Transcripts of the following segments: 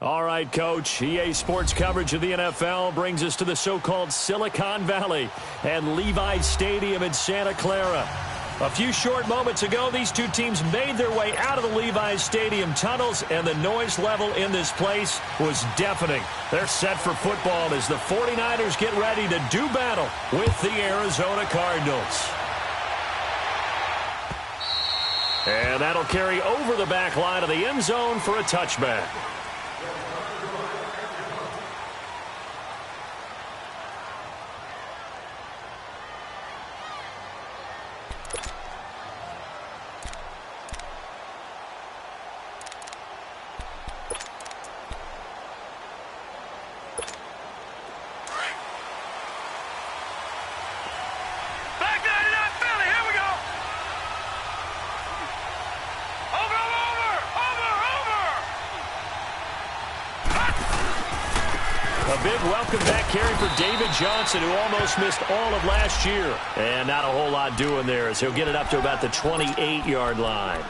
All right, Coach. EA Sports coverage of the NFL brings us to the so-called Silicon Valley and Levi's Stadium in Santa Clara. A few short moments ago, these two teams made their way out of the Levi's Stadium tunnels, and the noise level in this place was deafening. They're set for football as the 49ers get ready to do battle with the Arizona Cardinals. And that'll carry over the back line of the end zone for a touchback. A big welcome back carry for David Johnson, who almost missed all of last year. And not a whole lot doing there, as he'll get it up to about the 28-yard line.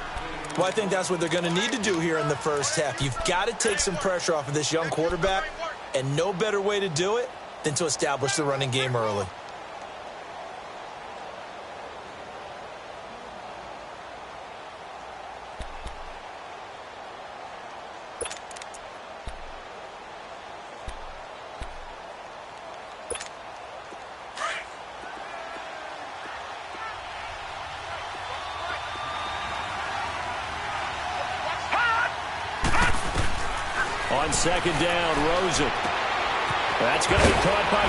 Well, I think that's what they're going to need to do here in the first half. You've got to take some pressure off of this young quarterback, and no better way to do it than to establish the running game early. On second down, Rosen. That's going to be caught by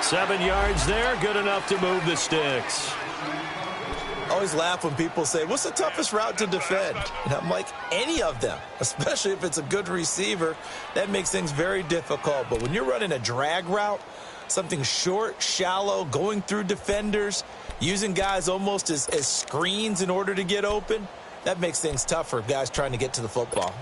Kirk. 7 yards there, good enough to move the sticks. I always laugh when people say, what's the toughest route to defend? And I'm like, any of them, especially if it's a good receiver. That makes things very difficult. But when you're running a drag route, something short, shallow, going through defenders, using guys almost as screens in order to get open, that makes things tough for guys trying to get to the football.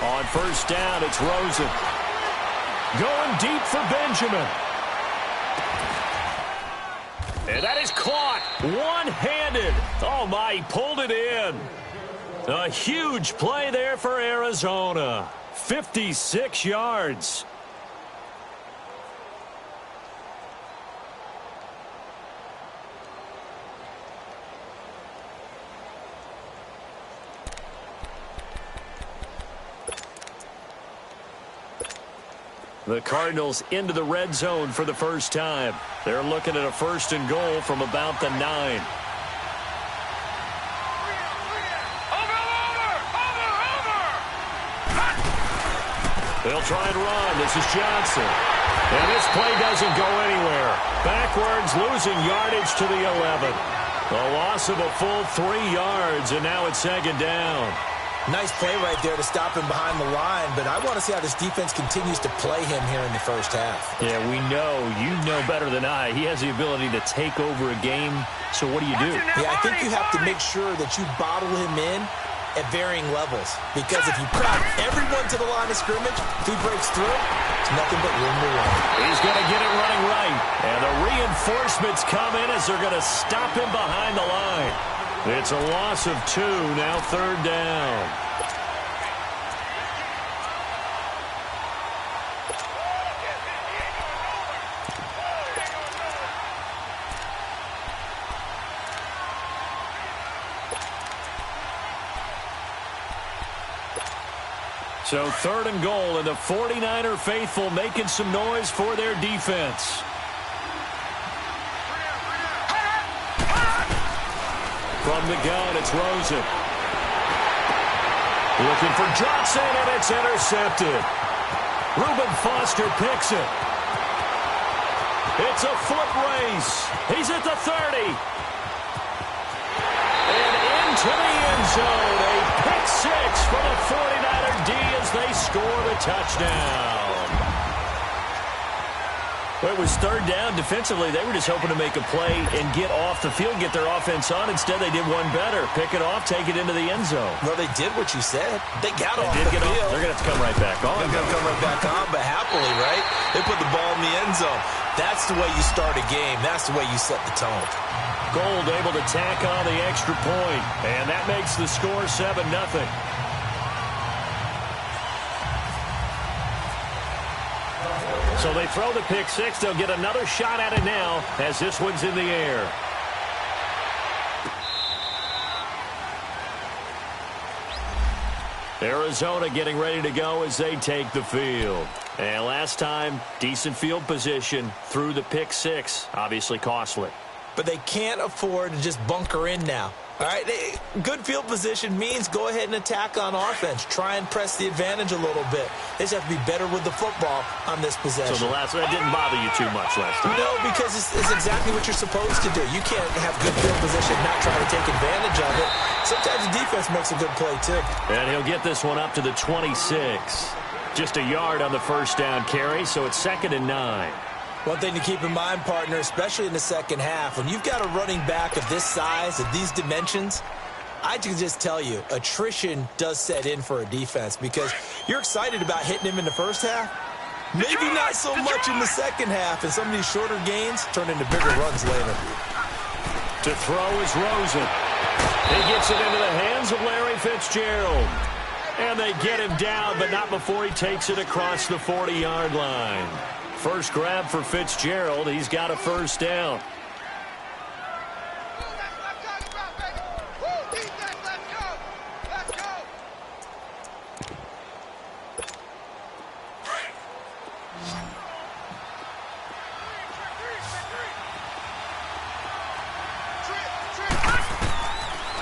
On first down, it's Rosen. Going deep for Benjamin. And that is caught one-handed. Oh, my, he pulled it in. A huge play there for Arizona. 56 yards. The Cardinals into the red zone for the first time. They're looking at a first and goal from about the 9. They'll try and run. This is Johnson. And this play doesn't go anywhere. Backwards, losing yardage to the 11. A loss of a full 3 yards, and now it's second down. Nice play right there to stop him behind the line, but I want to see how this defense continues to play him here in the first half. Yeah, we know. You know better than I. He has the ability to take over a game, so what do you do? Yeah, I think you have to make sure that you bottle him in at varying levels, because if you crowd everyone to the line of scrimmage, if he breaks through, it's nothing but room to run. He's going to get it running right, and the reinforcements come in as they're going to stop him behind the line. It's a loss of 2, now third down. So third and goal, and the 49er faithful making some noise for their defense. From the gun, it's Rosen. Looking for Johnson, and it's intercepted. Reuben Foster picks it. It's a foot race. He's at the 30. And into the end zone. A pick six for the 49er D as they score the touchdown. Well, it was third down. Defensively, they were just hoping to make a play and get off the field, get their offense on. Instead, they did one better. Pick it off, take it into the end zone. Well, they did what you said. They got off the field. They're going to have to come right back on. They're going to come right back on, but happily, right? They put the ball in the end zone. That's the way you start a game. That's the way you set the tone. Gold able to tack on the extra point, and that makes the score 7-0. So they throw the pick six. They'll get another shot at it now as this one's in the air. Arizona getting ready to go as they take the field. And last time, decent field position through the pick six. Obviously costly. But they can't afford to just bunker in now. All right, good field position means go ahead and attack on offense. Try and press the advantage a little bit. They just have to be better with the football on this possession. So that didn't bother you too much last time? No, because it's exactly what you're supposed to do. You can't have good field position and not try to take advantage of it. Sometimes the defense makes a good play, too. And he'll get this one up to the 26. Just a yard on the first down carry, so it's 2nd and 9. One thing to keep in mind, partner, especially in the second half, when you've got a running back of this size, of these dimensions, I can just tell you, attrition does set in for a defense because you're excited about hitting him in the first half. Maybe not so much in the second half, and some of these shorter gains turn into bigger runs later. To throw is Rosen. He gets it into the hands of Larry Fitzgerald. And they get him down, but not before he takes it across the 40-yard line. First grab for Fitzgerald. He's got a first down.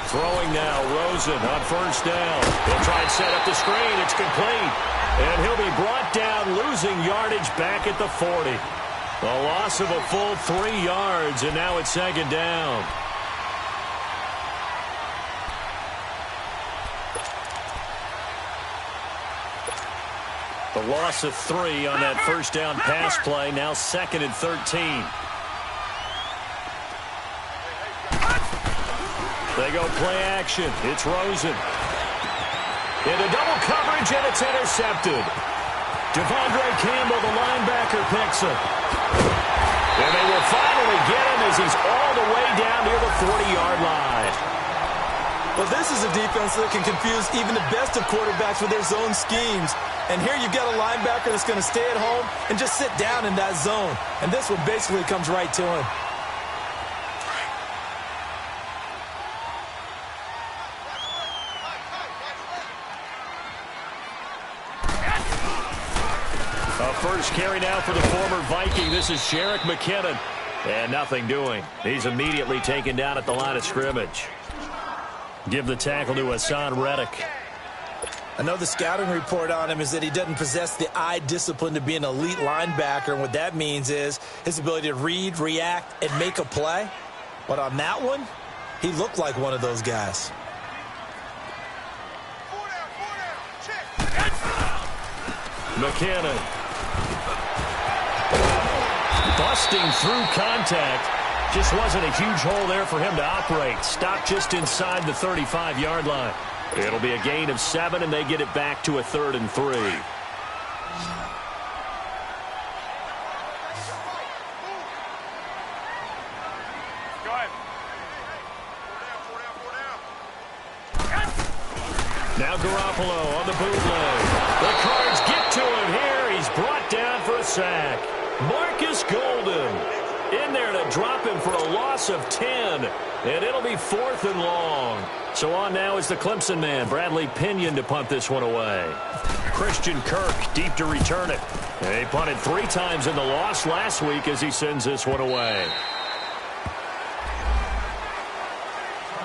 Throwing now, Rosen on first down. He'll try and set up the screen. It's complete. And he'll be brought down, losing yardage back at the 40. A loss of a full 3 yards, and now it's 2nd down. The loss of 3 on that first down pass play, now 2nd and 13. They go play action. It's Rosen. Into double coverage, and it's intercepted. Devondre Campbell, the linebacker, picks him. And they will finally get him as he's all the way down near the 40-yard line. Well, this is a defense that can confuse even the best of quarterbacks with their zone schemes. And here you've got a linebacker that's going to stay at home and just sit down in that zone. And this one basically comes right to him. First carry now for the former Viking. This is Jerick McKinnon. And nothing doing. He's immediately taken down at the line of scrimmage. Give the tackle to Hassan Reddick. I know the scouting report on him is that he doesn't possess the eye discipline to be an elite linebacker. And what that means is his ability to read, react, and make a play. But on that one, he looked like one of those guys. McKinnon. Busting through contact. Just wasn't a huge hole there for him to operate. Stopped just inside the 35-yard line. It'll be a gain of 7, and they get it back to a 3rd and 3. Now Garoppolo on the bootleg. The Cards get to him here. He's brought down for a sack. Marcus Golden in there to drop him for a loss of 10. And it'll be 4th and long. So on now is the Clemson man, Bradley Pinion, to punt this one away. Christian Kirk deep to return it. He punted 3 times in the loss last week as he sends this one away.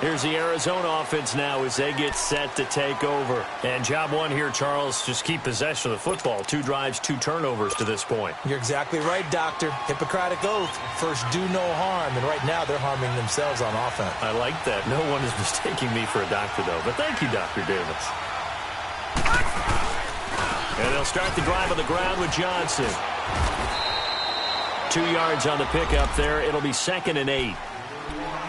Here's the Arizona offense now as they get set to take over. And job one here, Charles, just keep possession of the football. 2 drives, 2 turnovers to this point. You're exactly right, Doctor. Hippocratic oath. First, do no harm. And right now, they're harming themselves on offense. I like that. No one is mistaking me for a doctor, though. But thank you, Dr. Davis. And they'll start the drive on the ground with Johnson. 2 yards on the pickup there. It'll be 2nd and 8.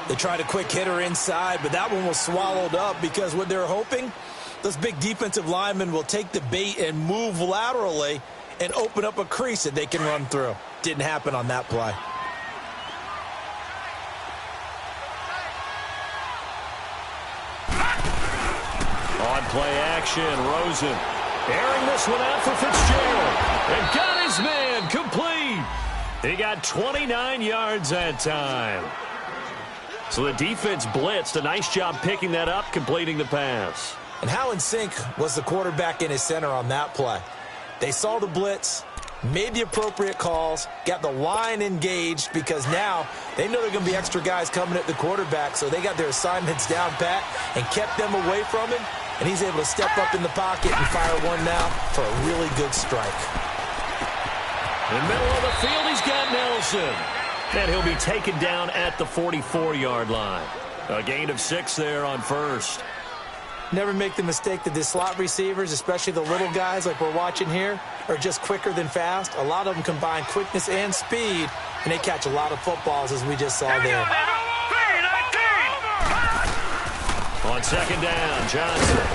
They tried a quick hitter inside, but that one was swallowed up because what they're hoping, those big defensive linemen will take the bait and move laterally and open up a crease that they can run through. Didn't happen on that play. On play action, Rosen airing this one out for Fitzgerald. And got his man complete. He got 29 yards that time. So the defense blitzed. A nice job picking that up, completing the pass. And how in sync was the quarterback and his center on that play? They saw the blitz, made the appropriate calls, got the line engaged because now they know there are going to be extra guys coming at the quarterback, so they got their assignments down pat and kept them away from him, and he's able to step up in the pocket and fire one now for a really good strike. In the middle of the field, he's got Nelson. And he'll be taken down at the 44-yard line. A gain of 6 there on first. Never make the mistake that the slot receivers, especially the little guys like we're watching here, are just quicker than fast. A lot of them combine quickness and speed, and they catch a lot of footballs, as we just saw there. On 2nd down, Johnson.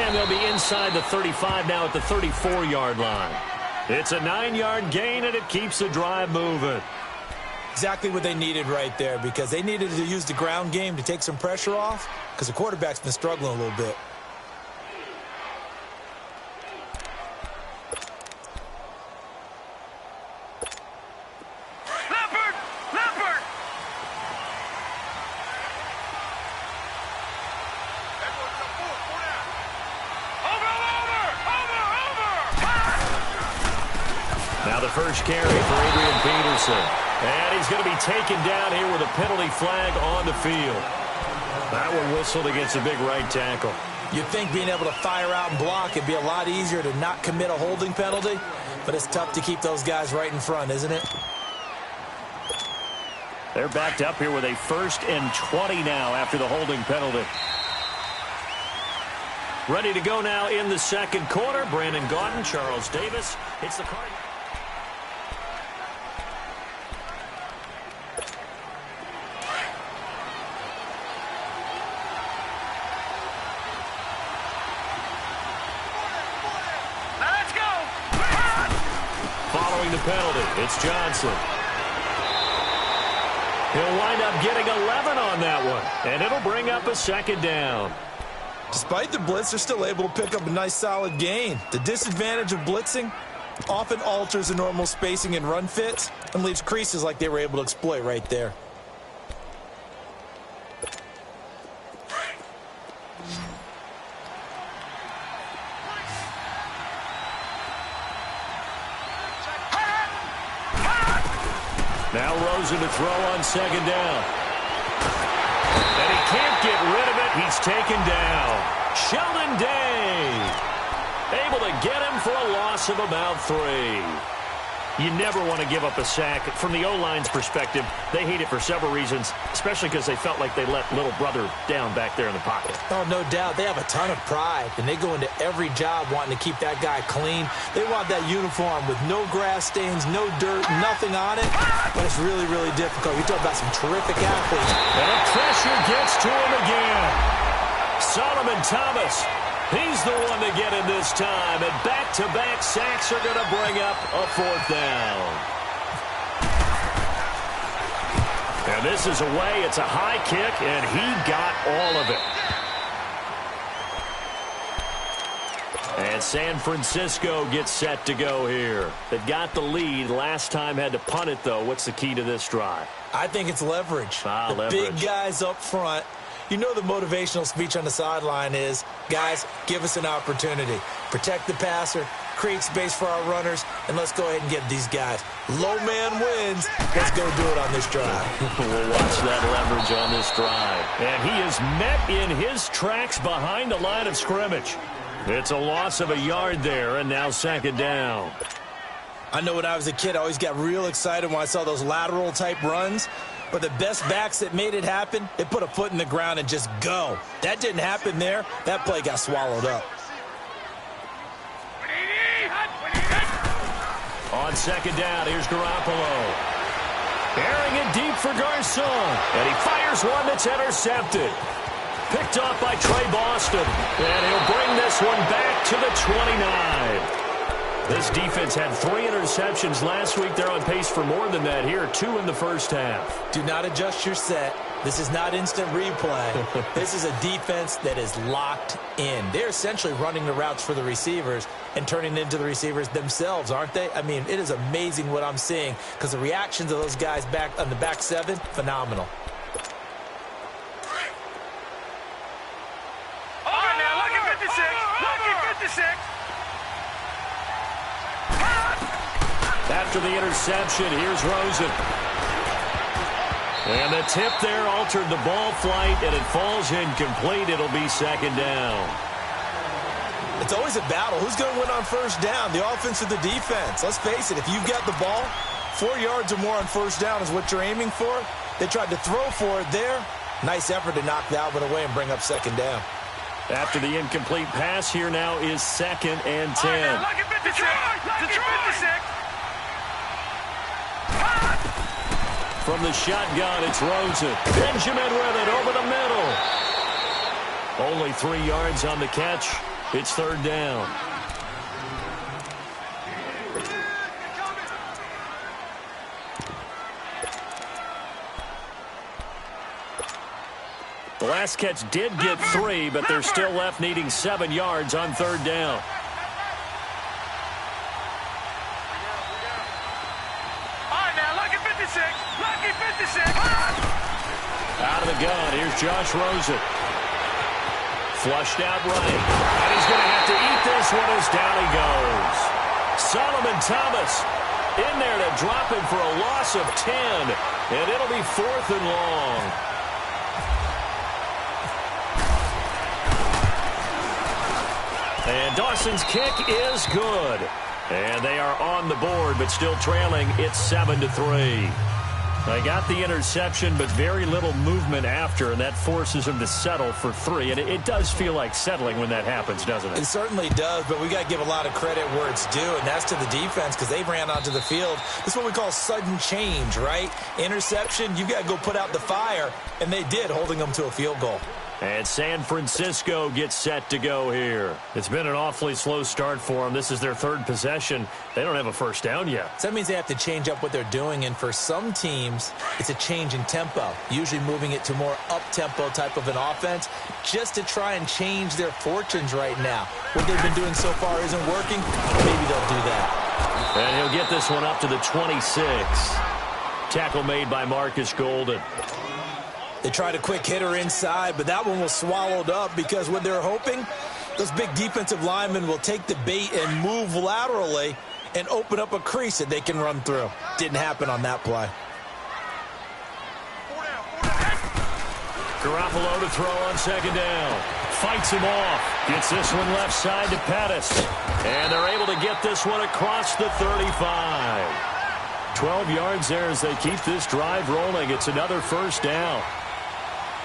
And they'll be inside the 35 now at the 34-yard line. It's a 9-yard gain, and it keeps the drive moving. Exactly what they needed right there, because they needed to use the ground game to take some pressure off, because the quarterback's been struggling a little bit. Now the first carry for Adrian Peterson. And he's going to be taken down here with a penalty flag on the field. That one whistled against a big right tackle. You'd think being able to fire out and block it'd be a lot easier to not commit a holding penalty, but it's tough to keep those guys right in front, isn't it? They're backed up here with a 1st and 20 now after the holding penalty. Ready to go now in the second quarter. Brandon Gaudin, Charles Davis. It's the Cardinals. The penalty. It's Johnson. He'll wind up getting 11 on that one, and it'll bring up a 2nd down. Despite the blitz, they're still able to pick up a nice solid gain. The disadvantage of blitzing often alters the normal spacing and run fits and leaves creases like they were able to exploit right there. Now Rosen to throw on 2nd down. And he can't get rid of it. He's taken down. Sheldon Day able to get him for a loss of about 3. You never want to give up a sack. From the O-line's perspective, they hate it for several reasons, especially because they felt like they let little brother down back there in the pocket. Oh, no doubt. They have a ton of pride, and they go into every job wanting to keep that guy clean. They want that uniform with no grass stains, no dirt, nothing on it, but it's really, really difficult. You talk about some terrific athletes. And the pressure gets to him again. Solomon Thomas. He's the one to get in this time, and back-to-back sacks are going to bring up a 4th down. And this is away. It's a high kick, and he got all of it. And San Francisco gets set to go here. They've got the lead. Last time had to punt it, though. What's the key to this drive? I think it's leverage. Leverage. Big guys up front. You know the motivational speech on the sideline is, guys, give us an opportunity. Protect the passer, create space for our runners, and let's go ahead and get these guys. Low man wins. Let's go do it on this drive. We'll watch that leverage on this drive. And he is met in his tracks behind the line of scrimmage. It's a loss of a yard there, and now 2nd down. I know when I was a kid, I always got real excited when I saw those lateral-type runs. But the best backs that made it happen, they put a foot in the ground and just go. That didn't happen there. That play got swallowed up. On second down, here's Garoppolo. Airing it deep for Garcon. And he fires one that's intercepted. Picked off by Trey Boston. And he'll bring this one back to the 29. This defense had 3 interceptions last week. They're on pace for more than that here. 2 in the first half. Do not adjust your set. This is not instant replay. This is a defense that is locked in. They're essentially running the routes for the receivers and turning it into the receivers themselves, aren't they? I mean, it is amazing what I'm seeing because the reactions of those guys back on the back 7, phenomenal. All right, now, look at 56. Look at 56. After the interception, here's Rosen. And the tip there altered the ball flight, and it falls incomplete. It'll be second down. It's always a battle. Who's going to win on first down, the offense or the defense? Let's face it, if you've got the ball, 4 yards or more on first down is what you're aiming for. They tried to throw for it there. Nice effort to knock that one away and bring up second down. After the incomplete pass, here now is second and 10. All right, now, look at 56. Look at 56. From the shotgun, it's Rosen. Benjamin with it over the middle. Only 3 yards on the catch. It's third down. The last catch did get 3, but they're still left needing 7 yards on third down. Out of the gun, here's Josh Rosen. Flushed out right. And he's going to have to eat this one as down he goes. Solomon Thomas in there to drop him for a loss of 10. And it'll be 4th and long. And Dawson's kick is good. And they are on the board, but still trailing. It's 7-3. They got the interception, but very little movement after, and that forces them to settle for 3. And it does feel like settling when that happens, doesn't it? It certainly does, but we got to give a lot of credit where it's due, and that's to the defense because they ran onto the field. This is what we call sudden change, right? Interception, you got to go put out the fire, and they did, holding them to a field goal. And San Francisco gets set to go here. It's been an awfully slow start for them. This is their 3rd possession. They don't have a first down yet. So that means they have to change up what they're doing, and for some teams, it's a change in tempo, usually moving it to more up-tempo type of an offense just to try and change their fortunes right now. What they've been doing so far isn't working. Maybe they'll do that. And he'll get this one up to the 26. Tackle made by Marcus Golden. They tried a quick hitter inside, but that one was swallowed up because what they're hoping, those big defensive linemen will take the bait and move laterally and open up a crease that they can run through. Didn't happen on that play. Garoppolo to throw on second down. Fights him off. Gets this one left side to Pettis. And they're able to get this one across the 35. 12 yards there as they keep this drive rolling. It's another first down.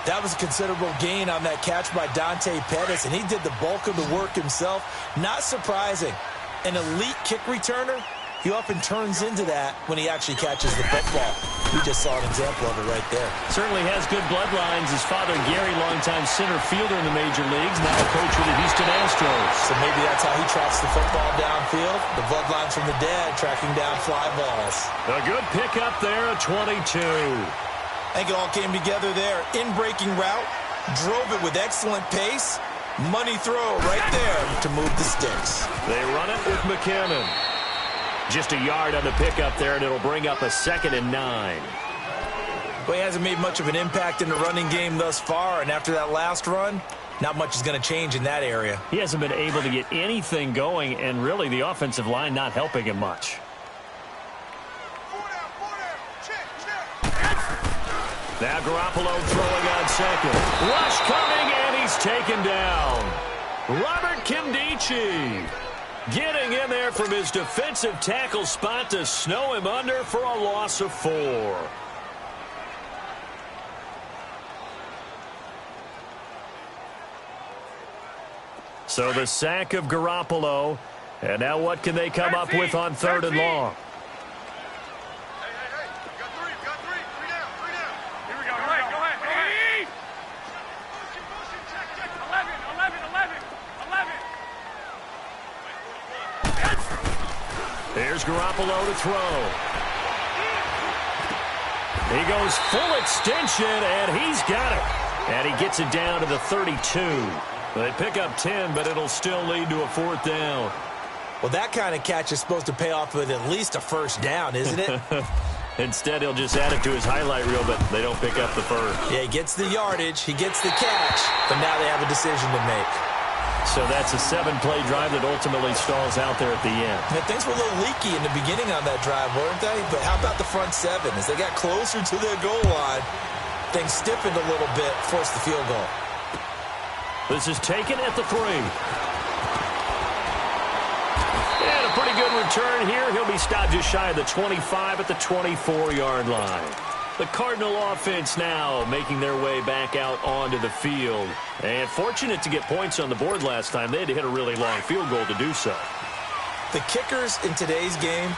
That was a considerable gain on that catch by Dante Pettis, and he did the bulk of the work himself. Not surprising. An elite kick returner, he often turns into that when he actually catches the football. We just saw an example of it right there. Certainly has good bloodlines. His father, Gary, longtime center fielder in the major leagues, now a coach with the Houston Astros. So maybe that's how he tracks the football downfield. The bloodlines from the dad tracking down fly balls. A good pickup there at 22. I think it all came together there. In-breaking route, drove it with excellent pace. Money throw right there to move the sticks. They run it with McKinnon. Just a yard on the pickup there, and it'll bring up a 2nd and 9. Well, he hasn't made much of an impact in the running game thus far, and after that last run, not much is going to change in that area. He hasn't been able to get anything going, and really the offensive line not helping him much. Now Garoppolo throwing on second. Rush coming, and he's taken down. Robert Kimdichie getting in there from his defensive tackle spot to snow him under for a loss of 4. So the sack of Garoppolo And now what can they come up with on 3rd and long? Here's Garoppolo to throw. He goes full extension, and he's got it. And he gets it down to the 32. They pick up 10, but it'll still lead to a 4th down. Well, that kind of catch is supposed to pay off with at least a 1st down, isn't it? Instead, he'll just add it to his highlight reel, but they don't pick up the first. Yeah, he gets the yardage, he gets the catch, but now they have a decision to make. So that's a 7-play drive that ultimately stalls out there at the end. Man, things were a little leaky in the beginning on that drive, weren't they? But how about the front 7? As they got closer to their goal line, things stiffened a little bit, forced the field goal. This is taken at the 3. And a pretty good return here. He'll be stopped just shy of the 25 at the 24-yard line. The Cardinal offense now making their way back out onto the field. And fortunate to get points on the board last time. They had to hit a really long field goal to do so. The kickers in today's game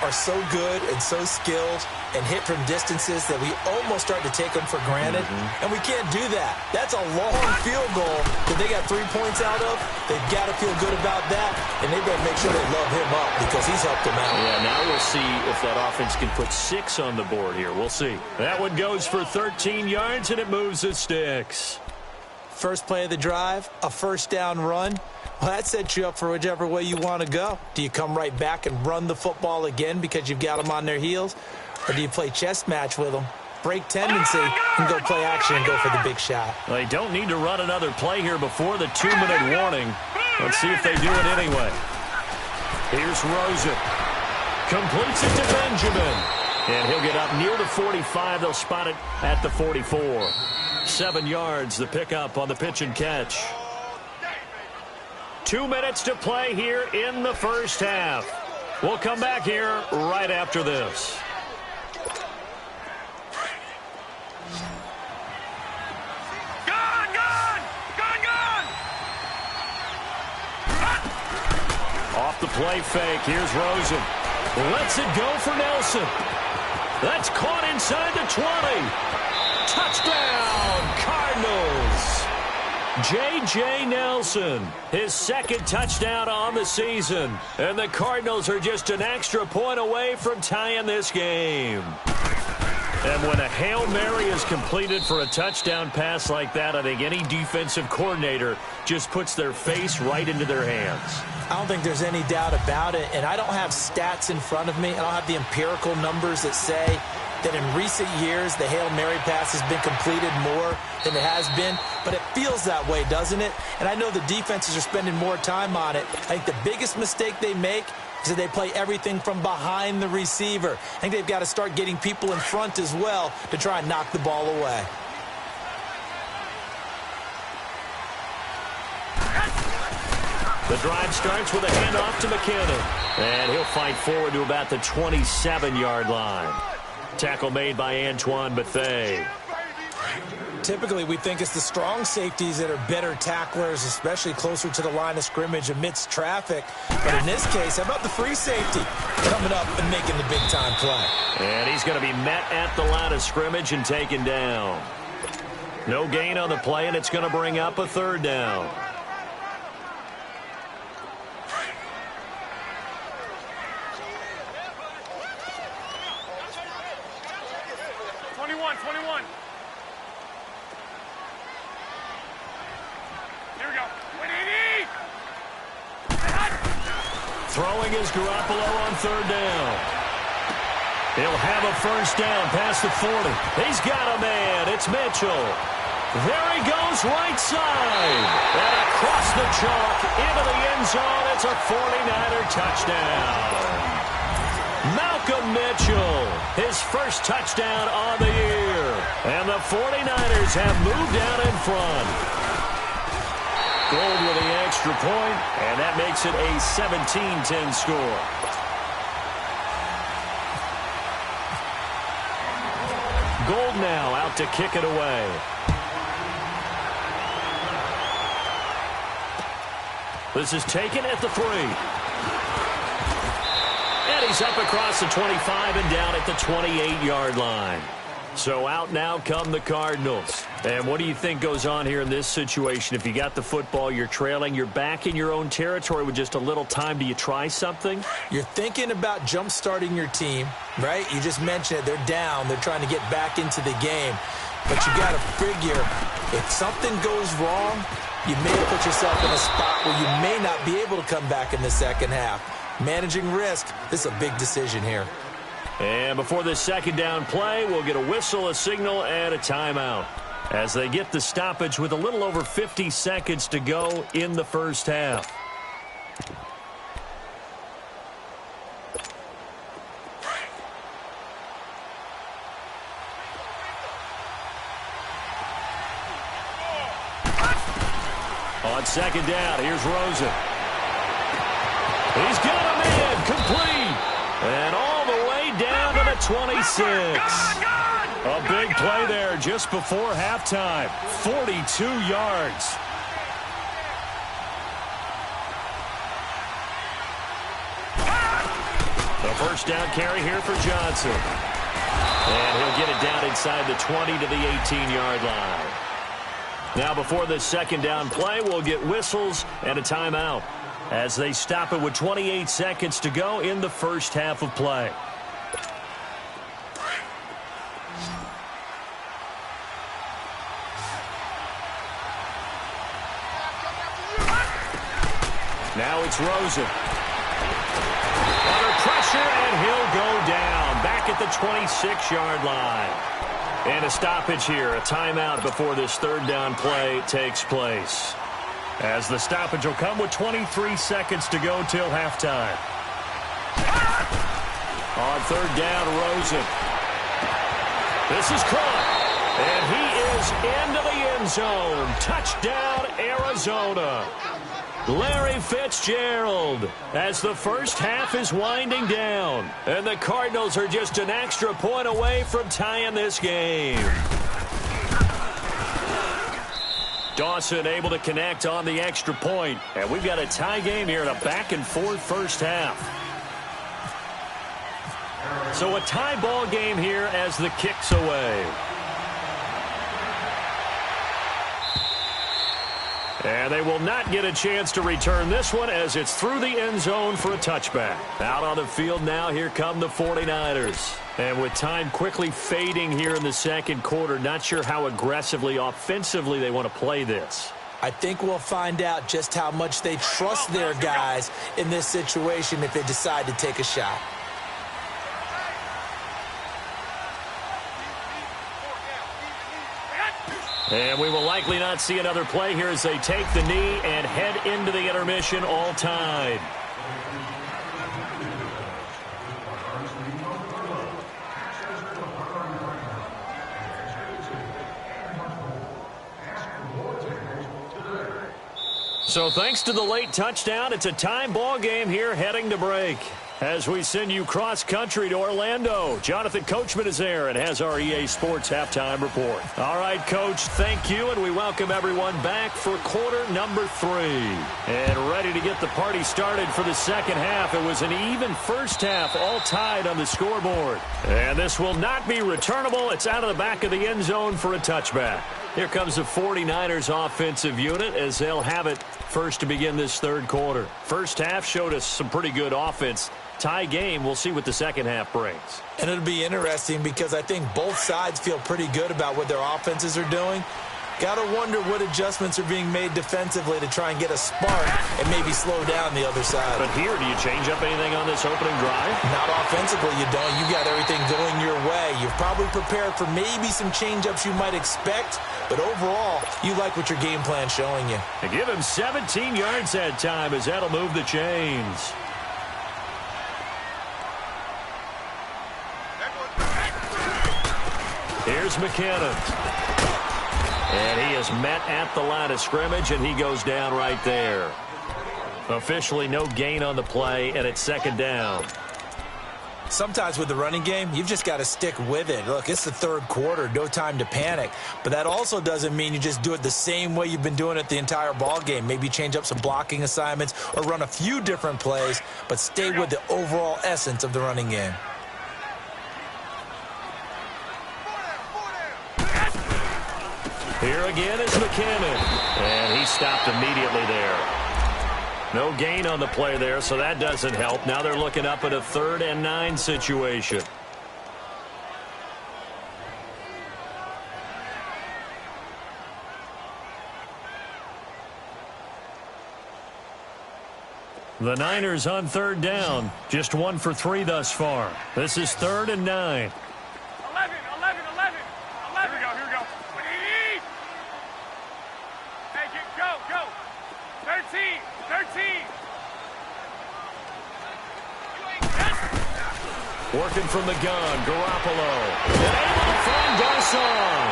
are so good and so skilled and hit from distances that we almost start to take them for granted. And we can't do that. That's a long field goal that they got 3 points out of. They've got to feel good about that, and they better make sure they love him up because he's helped them out. Yeah, now we'll see if that offense can put 6 on the board here. We'll see. That one goes for 13 yards, and it moves the sticks. First play of the drive, a 1st down run. Well, that sets you up for whichever way you want to go. Do you come right back and run the football again because you've got them on their heels? Or do you play chess match with them, break tendency, and go play action and go for the big shot? Well, they don't need to run another play here before the 2-minute warning. Let's see if they do it anyway. Here's Rosen. Completes it to Benjamin. And he'll get up near the 45. They'll spot it at the 44. 7 yards, the pickup on the pitch and catch. 2 minutes to play here in the first half. We'll come back here right after this. Off the play fake, here's Rosen. Lets it go for Nelson. That's caught inside the 20. Touchdown, Cardinals. J.J. Nelson, his 2nd touchdown on the season. And the Cardinals are just an extra point away from tying this game. And when a Hail Mary is completed for a touchdown pass like that, I think any defensive coordinator just puts their face right into their hands. I don't think there's any doubt about it, and I don't have stats in front of me. I don't have the empirical numbers that say that in recent years the Hail Mary pass has been completed more than it has been, but it feels that way, doesn't it? And I know the defenses are spending more time on it. I think the biggest mistake they make is that they play everything from behind the receiver. I think they've got to start getting people in front as well to try and knock the ball away. The drive starts with a handoff to McKinnon. And he'll fight forward to about the 27-yard line. Tackle made by Antoine Bethea. Typically, we think it's the strong safeties that are better tacklers, especially closer to the line of scrimmage amidst traffic. But in this case, how about the free safety coming up and making the big-time play? And he's going to be met at the line of scrimmage and taken down. No gain on the play, and it's going to bring up a 3rd down. Throwing is Garoppolo on 3rd down. He'll have a 1st down past the 40. He's got a man. It's Mitchell. There he goes right side. And across the chalk into the end zone. It's a 49er touchdown. Malcolm Mitchell, his 1st touchdown on the year. And the 49ers have moved out in front. Gold with the extra point, and that makes it a 17-10 score. Gold now out to kick it away. This is taken at the 3. He's up across the 25 and down at the 28-yard line. So out now come the Cardinals. And what do you think goes on here in this situation? If you got the football, you're trailing, you're back in your own territory with just a little time. Do you try something? You're thinking about jump-starting your team, right? You just mentioned it. They're down. They're trying to get back into the game. But you got to figure, if something goes wrong, you may have put yourself in a spot where you may not be able to come back in the second half. Managing risk, this is a big decision here. And before this second down play, we'll get a whistle, a signal, and a timeout as they get the stoppage with a little over 50 seconds to go in the first half. On second down, here's Rosen. He's got him in, complete. And all the way down to the 26. A big play there just before halftime. 42 yards. The first down carry here for Johnson. And he'll get it down inside the 20 to the 18-yard line. Now before the second down play, we'll get whistles and a timeout as they stop it with 28 seconds to go in the first half of play. Now it's Rosen. Under pressure, and he'll go down back at the 26-yard line. And a stoppage here, a timeout before this third down play takes place. As the stoppage will come with 23 seconds to go till halftime. On third down, Rosen. This is caught. And he is into the end zone. Touchdown, Arizona. Larry Fitzgerald as the first half is winding down. And the Cardinals are just an extra point away from tying this game. Dawson able to connect on the extra point. And we've got a tie game here in a back-and-forth first half. So a tie ball game here as the kick's away. And they will not get a chance to return this one as it's through the end zone for a touchback. Out on the field now, here come the 49ers. And with time quickly fading here in the second quarter, not sure how aggressively, offensively they want to play this. I think we'll find out just how much they trust their guys in this situation if they decide to take a shot. And we will likely not see another play here as they take the knee and head into the intermission all tied. So thanks to the late touchdown, it's a time ball game here heading to break. As we send you cross-country to Orlando, Jonathan Coachman is there and has our EA Sports halftime report. All right, Coach, thank you, and we welcome everyone back for quarter number 3. And ready to get the party started for the second half. It was an even first half, all tied on the scoreboard. And this will not be returnable. It's out of the back of the end zone for a touchback. Here comes the 49ers offensive unit as they'll have it first to begin this third quarter. First half showed us some pretty good offense. Tie game, we'll see what the second half brings. And it'll be interesting because I think both sides feel pretty good about what their offenses are doing. Got to wonder what adjustments are being made defensively to try and get a spark and maybe slow down the other side. But here, do you change up anything on this opening drive? Not offensively, you don't. You got everything going your way. You've probably prepared for maybe some change-ups you might expect, but overall, you like what your game plan's showing you. And give him 17 yards that time as that'll move the chains. Here's McKinnon. And he is met at the line of scrimmage, and he goes down right there. Officially no gain on the play, and it's second down. Sometimes with the running game, you've just got to stick with it. Look, it's the third quarter, no time to panic. But that also doesn't mean you just do it the same way you've been doing it the entire ball game. Maybe change up some blocking assignments or run a few different plays, but stay with the overall essence of the running game. Here again is McKinnon, and he stopped immediately there. No gain on the play there, so that doesn't help. Now they're looking up at a 3rd and 9 situation. The Niners on 3rd down. Just 1 for 3 thus far. This is 3rd and 9. 11. Here we go. Hey, go. 13. Working from the gun, Garoppolo. And able to find Garcon.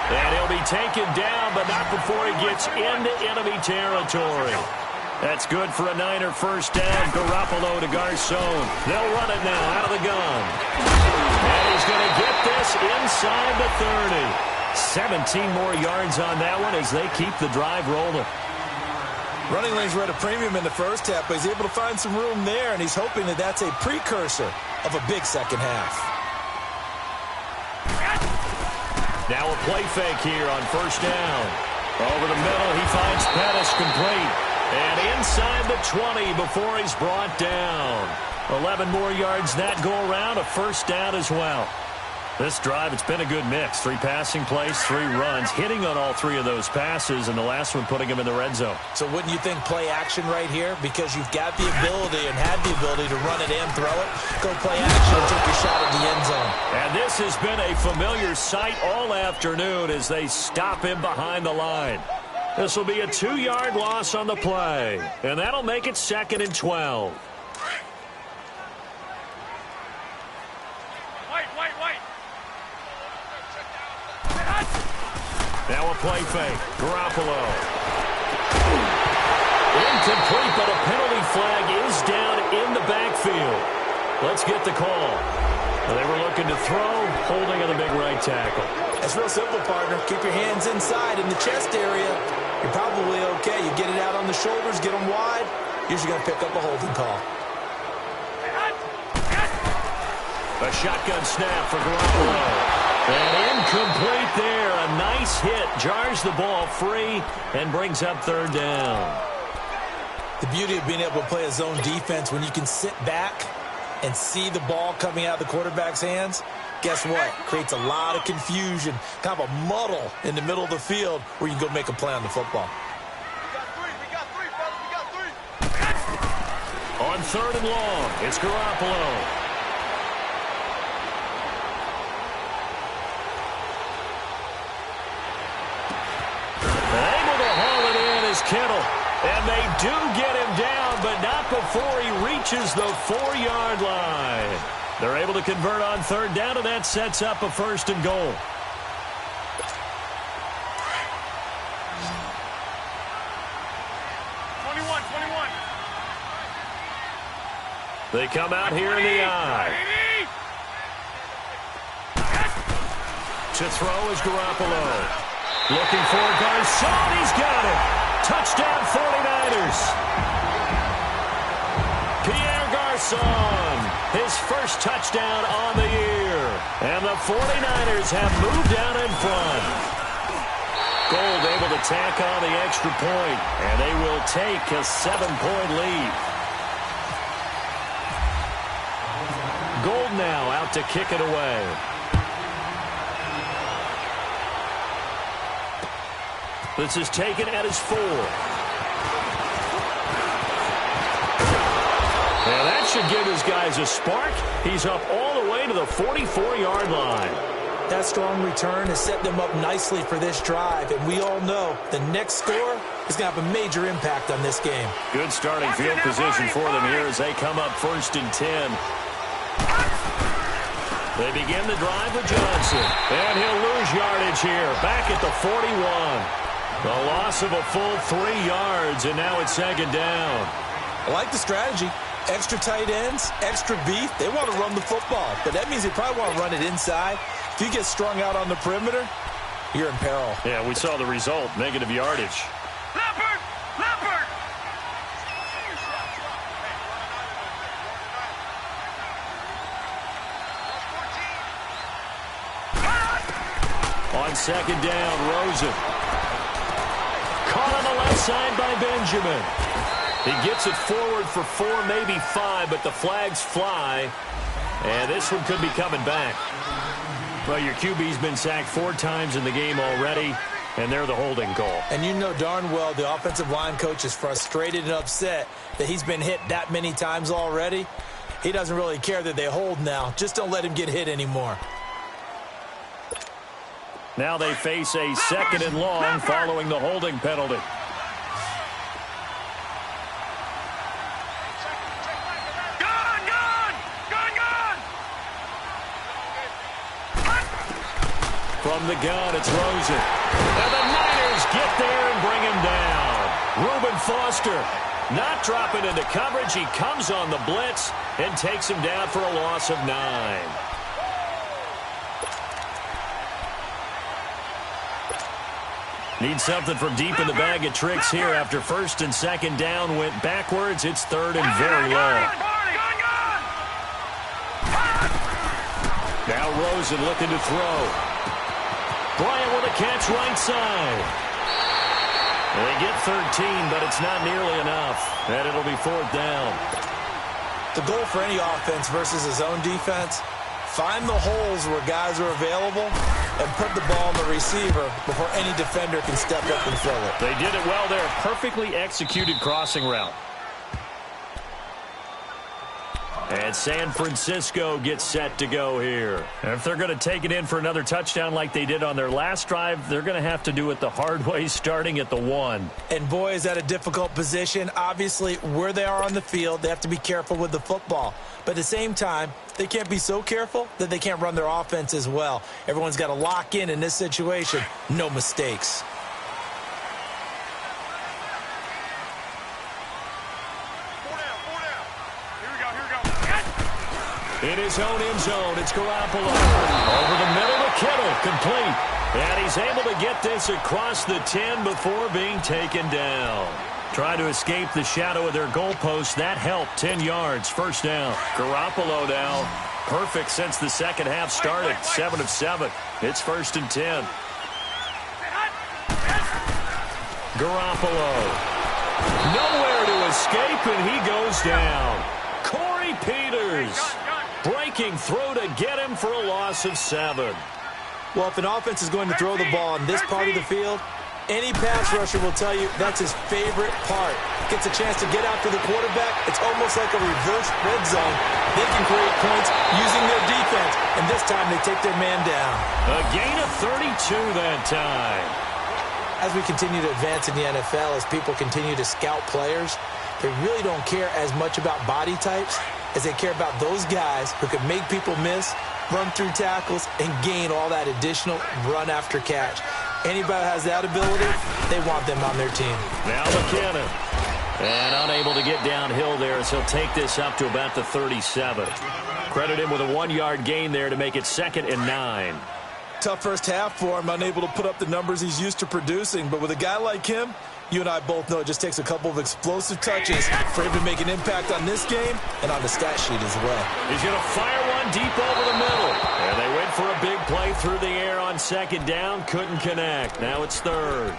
And he'll be taken down, but not before he gets into enemy territory. That's good for a Niner first down. Garoppolo to Garcon. They'll run it now out of the gun. And he's going to get this inside the 30. 17 more yards on that one as they keep the drive rolling. Running lanes were at a premium in the first half, but he's able to find some room there, and he's hoping that that's a precursor of a big second half. Now a play fake here on first down. Over the middle, he finds Pettis complete. And inside the 20 before he's brought down. 11 more yards that go around, a first down as well. This drive, it's been a good mix. 3 passing plays, 3 runs, hitting on all 3 of those passes, and the last one putting him in the red zone. So wouldn't you think play action right here? Because you've got the ability and had the ability to run it and throw it. Go play action and take your shot at the end zone. And this has been a familiar sight all afternoon as they stop him behind the line. This will be a 2-yard loss on the play, and that'll make it 2nd and 12. Now a play fake. Garoppolo. Incomplete, but a penalty flag is down in the backfield. Let's get the call. They were looking to throw, holding on the big right tackle. It's real simple, partner. Keep your hands inside in the chest area. You're probably okay. You get it out on the shoulders, get them wide. Usually going to pick up a holding call. A shotgun snap for Garoppolo. And incomplete there. A nice hit. Jars the ball free and brings up 3rd down. The beauty of being able to play a zone defense when you can sit back and see the ball coming out of the quarterback's hands, guess what? Creates a lot of confusion, kind of a muddle in the middle of the field where you can go make a play on the football. We got three, fellas. On 3rd and long, it's Garoppolo. Kittle, and they do get him down, but not before he reaches the 4-yard line. They're able to convert on 3rd down, and that sets up a 1st and goal. They come out here in the eye. To throw is Garoppolo. Looking for Garcon. He's got it. Touchdown 49ers. Pierre Garcon, his first touchdown on the year. And the 49ers have moved down in front. Gold able to tack on the extra point, and they will take a 7-point lead. Gold now out to kick it away. This is taken at his 4. And that should give his guys a spark. He's up all the way to the 44-yard line. That strong return has set them up nicely for this drive, and we all know the next score is going to have a major impact on this game. Good starting field position for them here as they come up 1st and 10. They begin the drive with Johnson, and he'll lose yardage here, back at the 41. The loss of a full 3 yards, and now it's 2nd down. I like the strategy. Extra tight ends, extra beef, they want to run the football. But that means they probably want to run it inside. If you get strung out on the perimeter, you're in peril. Yeah, we saw the result, negative yardage. Leopard! Leopard! On second down, Rosen. Caught on the left side by Benjamin. He gets it forward for 4, maybe 5, but the flags fly. And this one could be coming back. Well, your QB's been sacked 4 times in the game already, and they're the holding call. And you know darn well the offensive line coach is frustrated and upset that he's been hit that many times already. He doesn't really care that they hold now. Just don't let him get hit anymore. Now they face a second and long following the holding penalty. From the gun, it's Rosen. And the Niners get there and bring him down. Reuben Foster not dropping into coverage. He comes on the blitz and takes him down for a loss of 9. Need something from deep in the bag of tricks here after first and second down went backwards. It's third and very low. Now Rosen looking to throw. Bryant with a catch right side. They get 13, but it's not nearly enough. And it'll be 4th down. The goal for any offense versus his own defense, find the holes where guys are available and put the ball on the receiver before any defender can step up and fill it. They did it well there. Perfectly executed crossing route. And San Francisco gets set to go here. And if they're going to take it in for another touchdown like they did on their last drive, they're going to have to do it the hard way, starting at the 1. And boy, is that a difficult position. Obviously, where they are on the field, they have to be careful with the football. But at the same time, they can't be so careful that they can't run their offense as well. Everyone's got to lock in this situation. No mistakes. In his own end zone, it's Garoppolo. Over the middle to Kittle, complete. And he's able to get this across the 10 before being taken down. Trying to escape the shadow of their goalpost. That helped. 10 yards, first down. Garoppolo now, perfect since the second half started. 7 of 7. It's 1st and 10. Garoppolo. Nowhere to escape, and he goes down. Corey Peters. Breaking through to get him for a loss of 7. Well, if an offense is going to throw the ball on this part of the field, any pass rusher will tell you that's his favorite part. Gets a chance to get out to the quarterback. It's almost like a reverse red zone. They can create points using their defense, and this time they take their man down. A gain of 32 that time. As we continue to advance in the NFL, as people continue to scout players, they really don't care as much about body types as they care about those guys who can make people miss, run through tackles, and gain all that additional run after catch. Anybody who has that ability, they want them on their team. Now McKinnon. And unable to get downhill there as he'll take this up to about the 37. Credit him with a 1-yard gain there to make it 2nd and 9. Tough first half for him, unable to put up the numbers he's used to producing. But with a guy like him, you and I both know it just takes a couple of explosive touches for him to make an impact on this game and on the stat sheet as well. He's going to fire one deep over the middle. And they went for a big play through the air on second down. Couldn't connect. Now it's 3rd.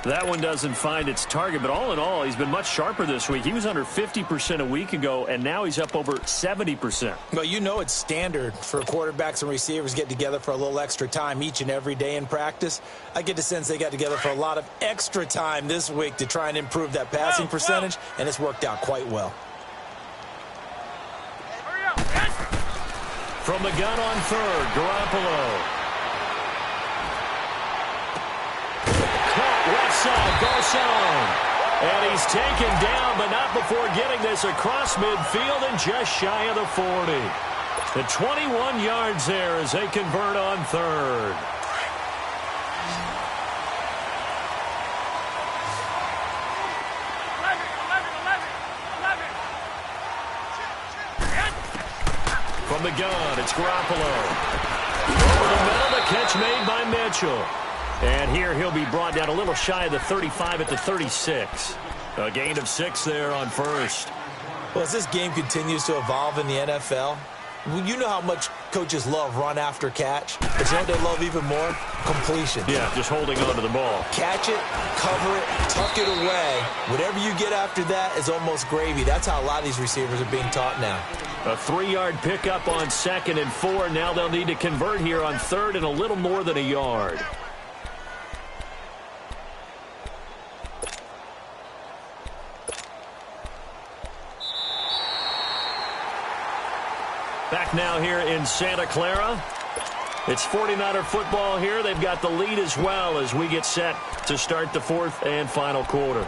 That one doesn't find its target, but all in all, he's been much sharper this week. He was under 50% a week ago, and now he's up over 70%. Well, you know it's standard for quarterbacks and receivers get together for a little extra time each and every day in practice. I get the sense they got together for a lot of extra time this week to try and improve that passing percentage, and it's worked out quite well. From the gun on 3rd, Garoppolo. Left side, Garcon. And he's taken down, but not before getting this across midfield and just shy of the 40. The 21 yards there as they convert on 3rd. From the gun, it's Garoppolo. Over the middle, the catch made by Mitchell. And here he'll be brought down a little shy of the 35 at the 36. A gain of 6 there on first. Well, as this game continues to evolve in the NFL, you know how much coaches love run after catch, but you know what they love even more? Completion. Yeah, just holding on to the ball. Catch it, cover it, tuck it away. Whatever you get after that is almost gravy. That's how a lot of these receivers are being taught now. A 3-yard pickup on 2nd and 4. Now they'll need to convert here on 3rd and a little more than a yard. Back now here in Santa Clara. It's 49er football here. They've got the lead as well as we get set to start the 4th and final quarter.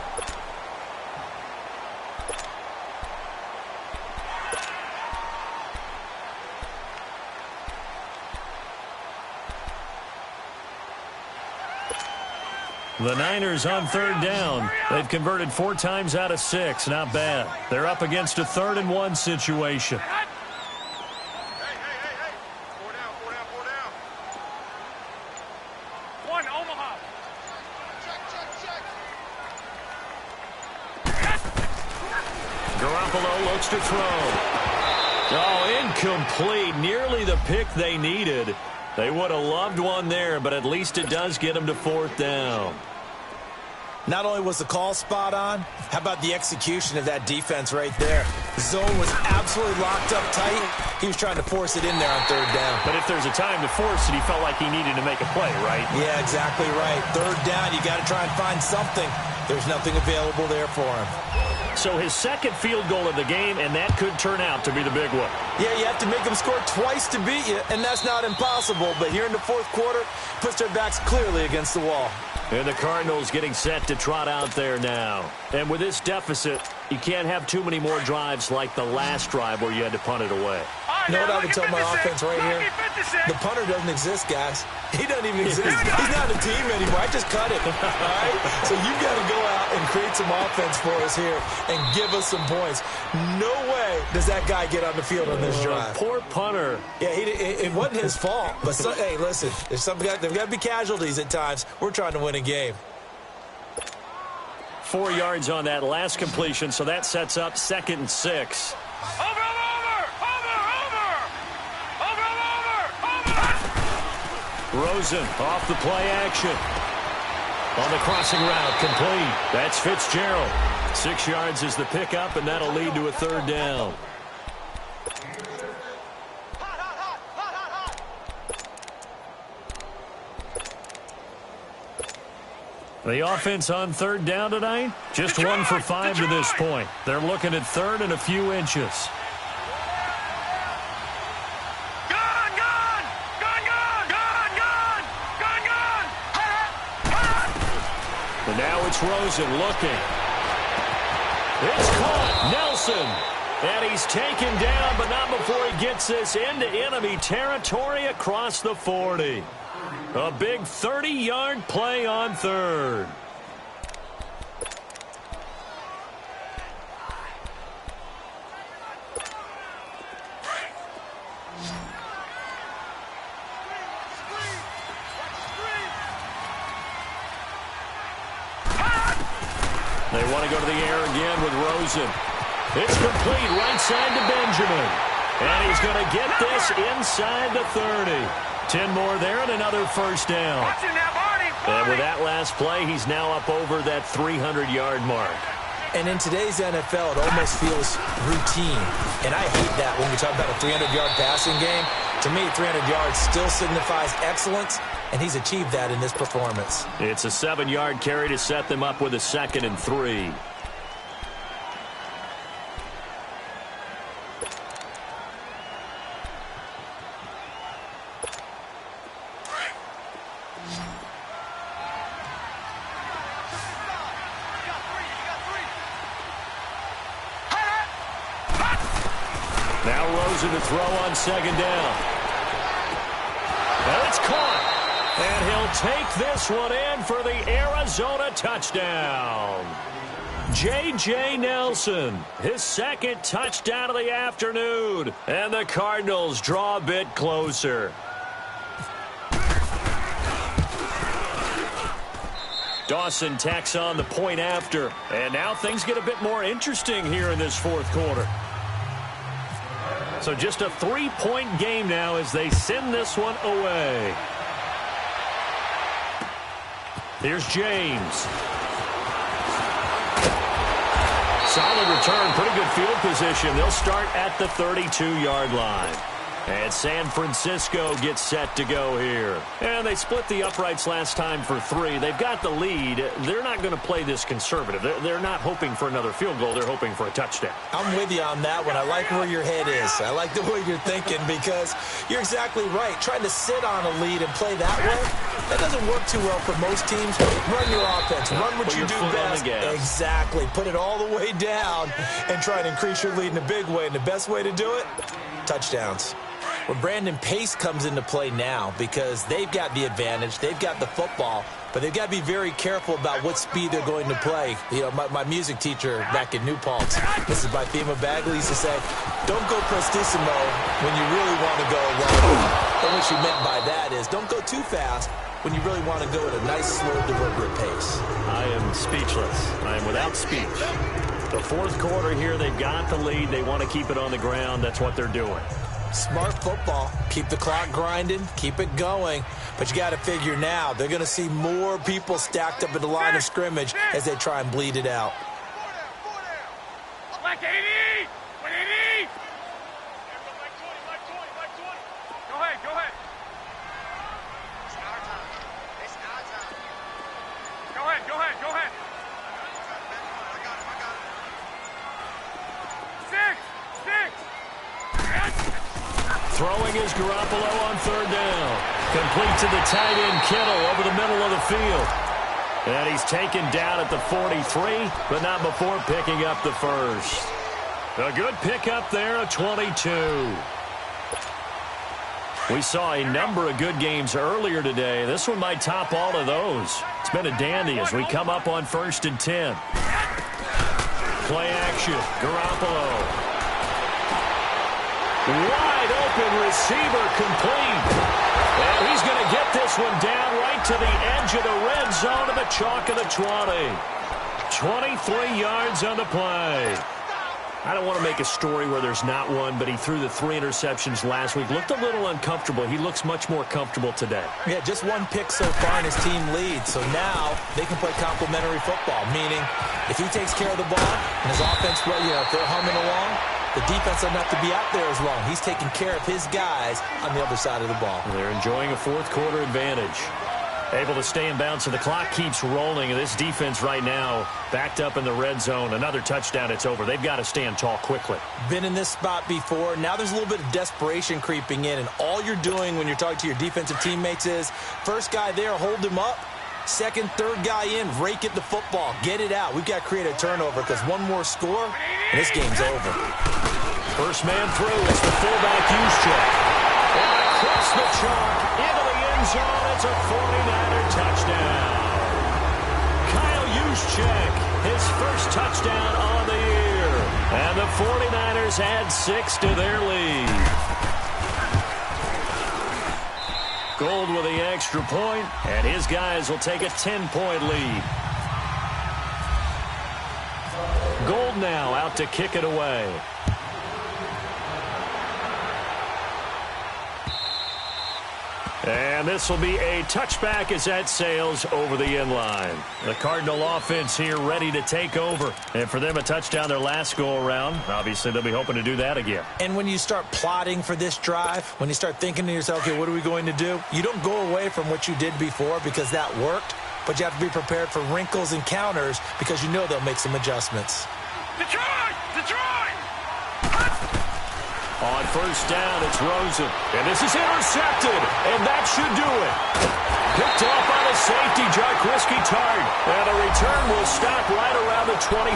The Niners on 3rd down. They've converted 4 times out of 6. Not bad. They're up against a 3rd and 1 situation. Garoppolo looks to throw. Oh, incomplete. Nearly the pick they needed. They would have loved one there, but at least it does get them to 4th down. Not only was the call spot on, how about the execution of that defense right there? The zone was absolutely locked up tight. He was trying to force it in there on 3rd down. But if there's a time to force it, he felt like he needed to make a play, right? Yeah, exactly right. 3rd down, you got to try and find something. There's nothing available there for him. So his 2nd field goal of the game, and that could turn out to be the big one. Yeah, you have to make them score twice to beat you, and that's not impossible. But here in the 4th quarter, puts their backs clearly against the wall. And the Cardinals getting set to trot out there now. And with this deficit, you can't have too many more drives like the last drive where you had to punt it away. You know what I would tell my offense right here? The punter doesn't exist, guys. He doesn't even exist. He's not a team anymore. I just cut it. All right? So you've got to go out and create some offense for us here and give us some points. No way does that guy get on the field on this drive. Poor punter. Yeah, it wasn't his fault. But, hey, listen, there's got to be casualties at times. We're trying to win a game. 4 yards on that last completion, so that sets up 2nd and 6. Rosen off the play action. On the crossing route, complete. That's Fitzgerald. 6 yards is the pickup, and that'll lead to a 3rd down. The offense on 3rd down tonight, just 1 for 5 to this point. They're looking at 3rd and a few inches. And now it's Rosen looking. It's caught. Nelson. And he's taken down, but not before he gets this into enemy territory across the 40. A big 30-yard play on 3rd. They want to go to the air again with Rosen. It's complete right side to Benjamin. And he's going to get this inside the 30. 10 more there and another 1st down. And with that last play, he's now up over that 300-yard mark. And in today's NFL, it almost feels routine. And I hate that when we talk about a 300-yard passing game. To me, 300 yards still signifies excellence, and he's achieved that in this performance. It's a 7-yard carry to set them up with a 2nd and 3. Now Rosen to throw on 2nd down. And it's caught. And he'll take this one in for the Arizona touchdown. J.J. Nelson, his second touchdown of the afternoon. And the Cardinals draw a bit closer. Dawson tacks on the point after. And now things get a bit more interesting here in this fourth quarter. So just a 3-point game now as they send this one away. Here's James. Solid return, pretty good field position. They'll start at the 32-yard line. And San Francisco gets set to go here. And they split the uprights last time for 3. They've got the lead. They're not going to play this conservative. They're not hoping for another field goal. They're hoping for a touchdown. I'm with you on that one. I like where your head is. I like the way you're thinking because you're exactly right. Trying to sit on a lead and play that way, that doesn't work too well for most teams. Run your offense. Run what you do best. Exactly. Put it all the way down and try and increase your lead in a big way. And the best way to do it, touchdowns. Well, Brandon, pace comes into play now because they've got the advantage. They've got the football, but they've got to be very careful about what speed they're going to play. You know, my music teacher back in New Paltz, Mrs. Bythema Bagley, used to say, don't go prestissimo when you really want to go long. And what she meant by that is don't go too fast when you really want to go at a nice, slow, deliberate pace. I am speechless. I am without speech. The fourth quarter here, they've got the lead. They want to keep it on the ground. That's what they're doing. Smart football. Keep the clock grinding. Keep it going. But you got to figure now, they're going to see more people stacked up at the line of scrimmage as they try and bleed it out. Like 80! 180! Go ahead, go ahead. It's our time. It's our time. Go ahead, go ahead, go ahead. I got it. 6! Throwing is Garoppolo on third down. Complete to the tight end Kittle over the middle of the field. And he's taken down at the 43, but not before picking up the first. A good pickup there, a 22. We saw a number of good games earlier today. This one might top all of those. It's been a dandy as we come up on 1st and 10. Play action, Garoppolo. Wide open receiver complete. And he's going to get this one down right to the edge of the red zone of the chalk of the 20. 23 yards on the play. I don't want to make a story where there's not one, but he threw the 3 interceptions last week. Looked a little uncomfortable. He looks much more comfortable today. Yeah, just 1 pick so far and his team leads. So now they can play complementary football, meaning if he takes care of the ball and his offense, if they're humming along, the defense doesn't have to be out there as long. He's taking care of his guys on the other side of the ball. They're enjoying a fourth quarter advantage. Able to stay in bounds, so the clock keeps rolling. And this defense right now backed up in the red zone. Another touchdown, it's over. They've got to stand tall quickly. Been in this spot before. Now there's a little bit of desperation creeping in. And all you're doing when you're talking to your defensive teammates is, first guy there, hold him up. Second, third guy in, rake at the football. Get it out. We've got to create a turnover because one more score, and this game's over. First man through, it's the fullback Juszczyk. And across the chalk, into the end zone, it's a 49er touchdown. Kyle Juszczyk, his first touchdown on the year. And the 49ers add 6 to their lead. Gold with the extra point, and his guys will take a 10-point lead. Gold now out to kick it away. And this will be a touchback as that sails over the end line. The Cardinal offense here ready to take over. And for them, a touchdown their last go-around. Obviously, they'll be hoping to do that again. And when you start plotting for this drive, when you start thinking to yourself, okay, what are we going to do? You don't go away from what you did before because that worked, but you have to be prepared for wrinkles and counters because you know they'll make some adjustments. Detroit! Detroit! On first down, it's Rosen. And this is intercepted. And that should do it. Picked off by the safety, Jarvis Tart. And the return will stop right around the 25.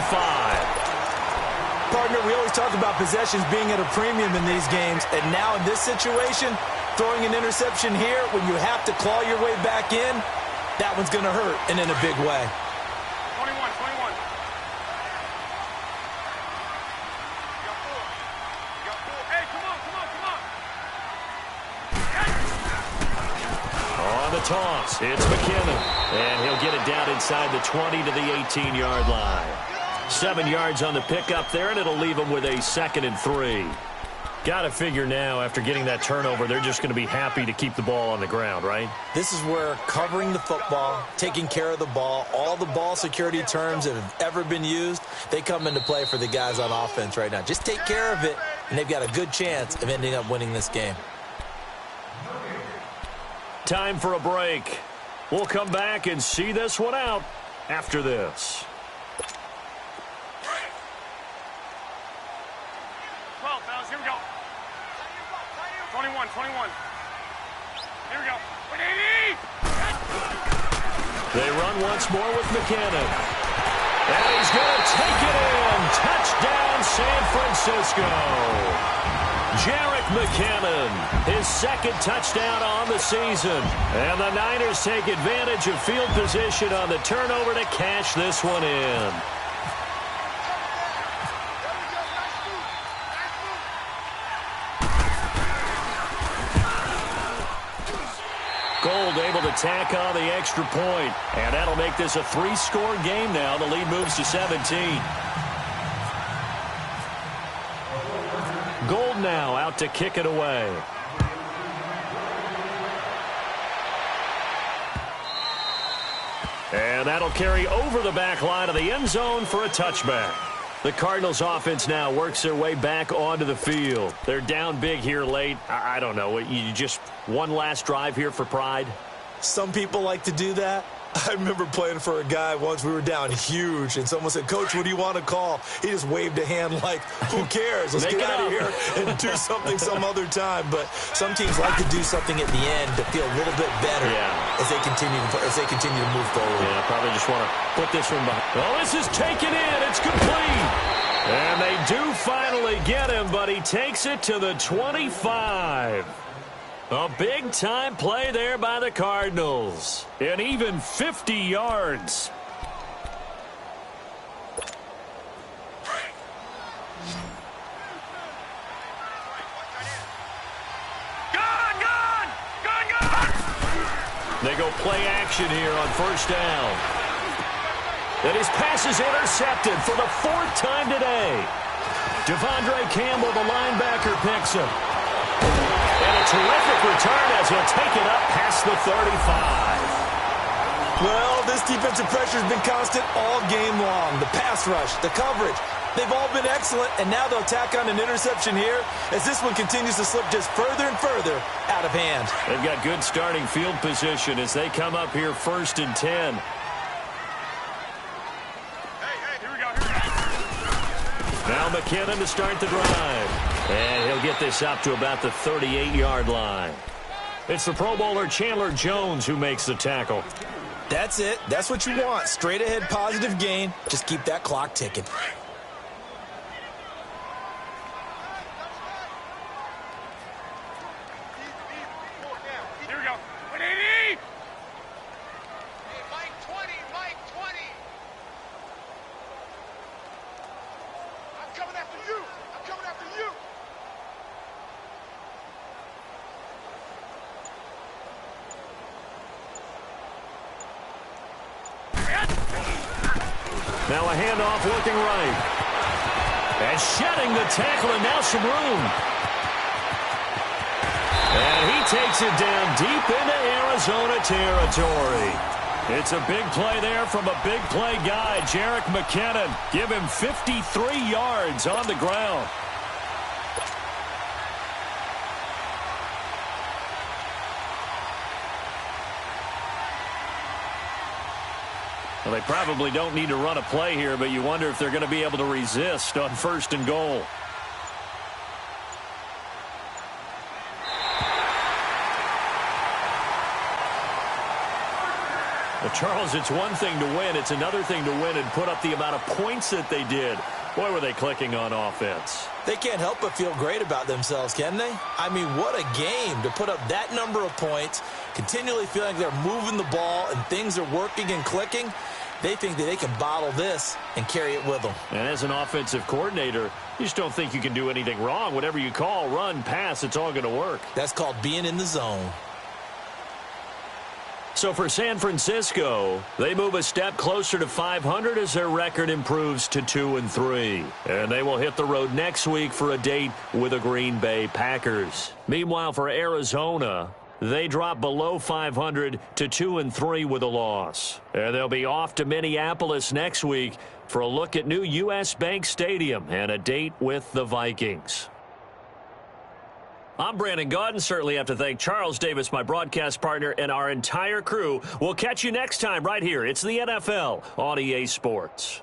Partner, we always talk about possessions being at a premium in these games. And now in this situation, throwing an interception here when you have to claw your way back in, that one's going to hurt and in a big way. 21. the toss. It's McKinnon. And he'll get it down inside the 20 to the 18-yard line. 7 yards on the pickup there, and it'll leave him with a 2nd and 3. Got to figure now, after getting that turnover, they're just going to be happy to keep the ball on the ground, right? This is where covering the football, taking care of the ball, all the ball security terms that have ever been used, they come into play for the guys on offense right now. Just take care of it, and they've got a good chance of ending up winning this game. Time for a break. We'll come back and see this one out after this. 12, fellas, here we go. 21. Here we go. 180! They run once more with McKinnon. And he's going to take it in. Touchdown, San Francisco. Jarvis McKinnon, his 2nd touchdown on the season. And the Niners take advantage of field position on the turnover to cash this one in. Gold able to tack on the extra point, and that'll make this a 3-score game now. The lead moves to 17. Gold now out to kick it away. And that'll carry over the back line of the end zone for a touchback. The Cardinals offense now works their way back onto the field. They're down big here late. I don't know. You just one last drive here for pride? Some people like to do that. I remember playing for a guy once. We were down huge, and someone said, "Coach, what do you want to call?" He just waved a hand like, who cares? Let's get out of here and do something some other time. But some teams like to do something at the end to feel a little bit better as they continue to move forward. Yeah, probably just want to put this one behind. Well, this is taken in. It's complete. And they do finally get him, but he takes it to the 25. A big-time play there by the Cardinals. And even 50 yards. Gone! They go play action here on 1st down. And his pass is intercepted for the 4th time today. Devondre Campbell, the linebacker, picks him. And a terrific return as he'll take it up past the 35. Well, this defensive pressure has been constant all game long. The pass rush, the coverage, they've all been excellent, and now they'll tack on an interception here as this one continues to slip just further and further out of hand. They've got good starting field position as they come up here 1st and 10. Here we go. Now McKinnon to start the drive. And he'll get this up to about the 38-yard line. It's the Pro Bowler Chandler Jones who makes the tackle. That's it. That's what you want. Straight ahead positive gain. Just keep that clock ticking. Here we go. 180! Mike 20. I'm coming after you. Now a handoff looking right. And shedding the tackle, and now some room. And he takes it down deep into Arizona territory. It's a big play there from a big play guy, Jarvis McKinnon. Give him 53 yards on the ground. Well, they probably don't need to run a play here, but you wonder if they're going to be able to resist on 1st and goal. Well, Charles, it's one thing to win. It's another thing to win and put up the amount of points that they did. Boy, were they clicking on offense. They can't help but feel great about themselves, can they? I mean, what a game to put up that number of points, continually feeling like they're moving the ball and things are working and clicking. They think that they can bottle this and carry it with them. And as an offensive coordinator, you just don't think you can do anything wrong. Whatever you call, run, pass, it's all going to work. That's called being in the zone. So for San Francisco, they move a step closer to 500 as their record improves to 2-3. And they will hit the road next week for a date with the Green Bay Packers. Meanwhile, for Arizona, they drop below 500 to 2-3 with a loss. And they'll be off to Minneapolis next week for a look at new U.S. Bank Stadium and a date with the Vikings. I'm Brandon Gaudin. Certainly have to thank Charles Davis, my broadcast partner, and our entire crew. We'll catch you next time right here. It's the NFL on EA Sports.